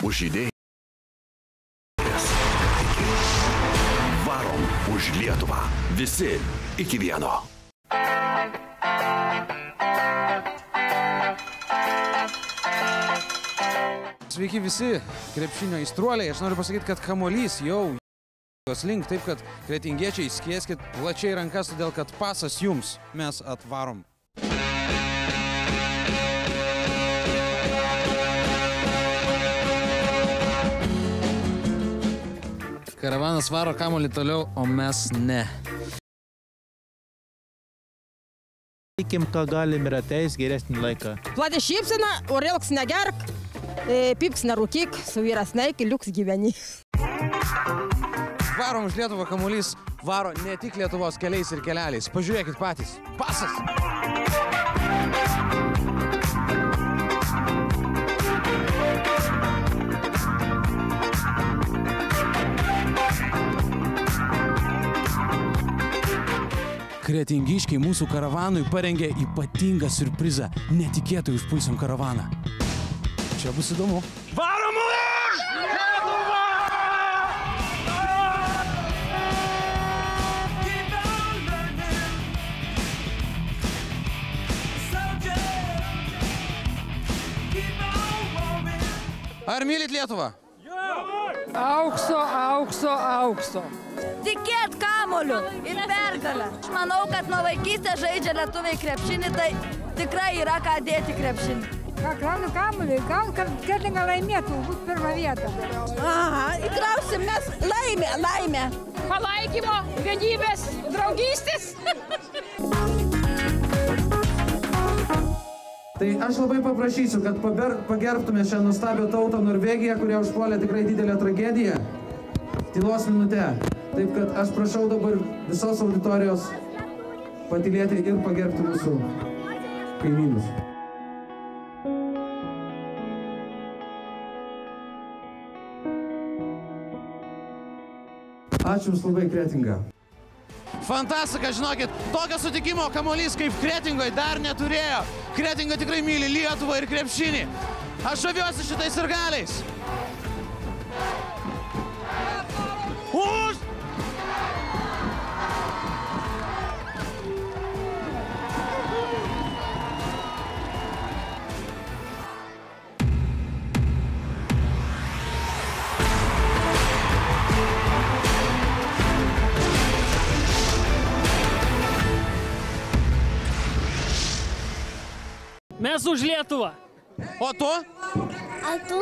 už idėjas. Varom už Lietuvą. Visi iki vieno. Sveiki visi krepšinio aistruoliai. Aš noriu pasakyti, kad kamuolys jau link, taip kad kretingiečiai skieskit plačiai rankas, todėl kad pasas jums. Mes atvarom. Karavanas varo kamuolį toliau, o mes ne. Teikim, ką galim ir ateis geresnį laiką. Platė šypsena, orelks negerk, pips nerūkyk, su vyras neik, liuks gyveni. Varom už Lietuvą, kamuolys varo ne tik Lietuvos keliais ir keleliais. Pažiūrėkit patys. Pasas! Kretingiškiai mūsų karavanui parengė ypatingą siurprizą. Netikėtai užpulsim karavaną. Čia bus įdomu. Varom už Lietuvą! Ar mylit Lietuvą? Aukso, aukso, aukso. Tikėt kamuoliu ir pergalę. Aš manau, kad nuo vaikystės žaidžia lietuviai krepšinį, tai tikrai yra ką dėti krepšinį. Ką kraunu kamuolį, gal kad Kretinga laimėtų, būt pirmą vietą. Aha, įkrausim mes laimę. Palaikymo, vienybės, draugystės. Tai aš labai paprašysiu, kad pagerbtume šią nuostabią tautą Norvegiją, kurie užpuolė tikrai didelę tragediją. Tylos minutę. Taip kad aš prašau dabar visos auditorijos patylėti ir pagerbti mūsų kaimynus. Ačiū Jums labai, Kretinga. Fantastika, žinokit, tokio sutikimo kamuolys kaip Kretingoje dar neturėjo. Kretinga tikrai myli Lietuvą ir krepšinį. Aš žaviuosi šitais sirgaliais. Už! Mes už Lietuvą. O tu? A tu?